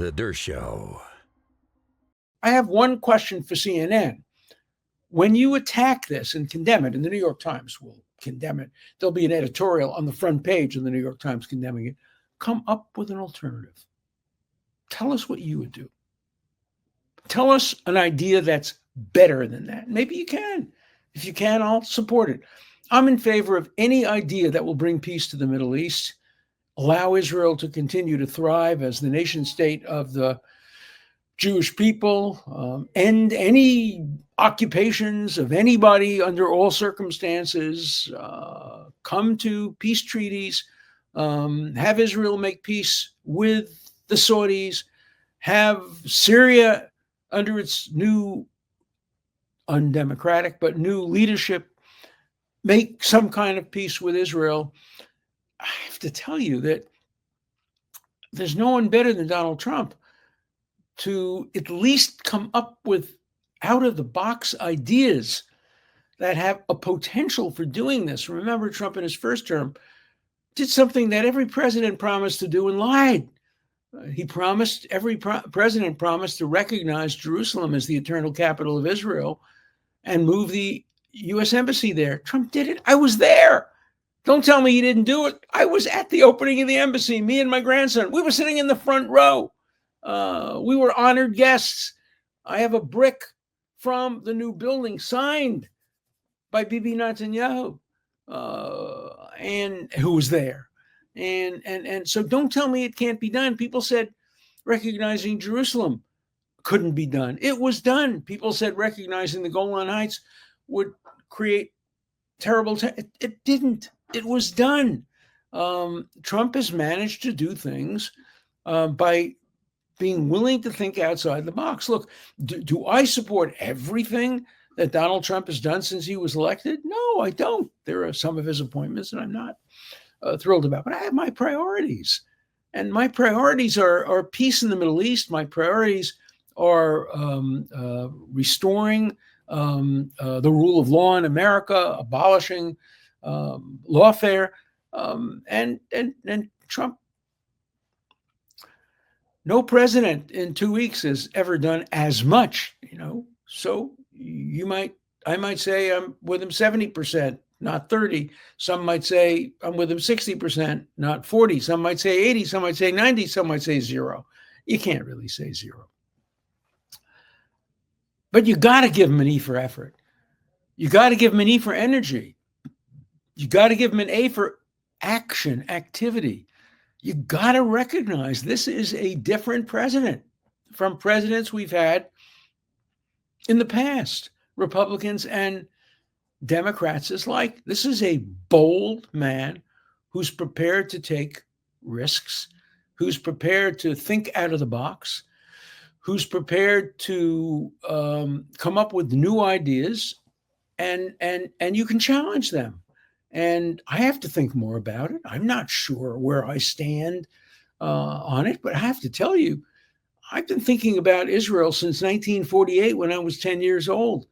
The Dershow. I have one question for CNN. When you attack this and condemn it, and the New York Times will condemn it, there'll be an editorial on the front page of the New York Times condemning it. Come up with an alternative. Tell us what you would do. Tell us an idea that's better than that. Maybe you can. If you can, I'll support it. I'm in favor of any idea that will bring peace to the Middle East, allow Israel to continue to thrive as the nation state of the Jewish people, end any occupations of anybody under all circumstances, come to peace treaties, have Israel make peace with the Saudis, have Syria under its new, undemocratic, but new leadership, make some kind of peace with Israel. I have to tell you that there's no one better than Donald Trump to at least come up with out-of-the-box ideas that have a potential for doing this. Remember, Trump in his first term did something that every president promised to do and lied. Every president promised to recognize Jerusalem as the eternal capital of Israel and move the U.S. embassy there. Trump did it. I was there. Don't tell me he didn't do it. I was at the opening of the embassy, me and my grandson. We were sitting in the front row. We were honored guests. I have a brick from the new building signed by Bibi Netanyahu, and who was there. And so don't tell me it can't be done. People said recognizing Jerusalem couldn't be done. It was done. People said recognizing the Golan Heights would create terrible. It didn't. It was done. Trump has managed to do things by being willing to think outside the box. Look, do I support everything that Donald Trump has done since he was elected? No, I don't. There are some of his appointments that I'm not thrilled about, but I have my priorities. And my priorities are peace in the Middle East. My priorities are restoring the rule of law in America, abolishing lawfare, and Trump. No president in 2 weeks has ever done as much, So I might say I'm with him 70%, not 30. Some might say I'm with him 60%, not 40. Some might say 80. Some might say 90. Some might say 0. You can't really say 0. But you got to give him an E for effort. You got to give him an E for energy. You got to give him an A for action, activity. You got to recognize this is a different president from presidents we've had in the past, Republicans and Democrats alike. This is a bold man who's prepared to take risks, who's prepared to think out of the box, who's prepared to come up with new ideas, and you can challenge them. And I have to think more about it. I'm not sure where I stand on it, but I have to tell you, I've been thinking about Israel since 1948 when I was 10 years old.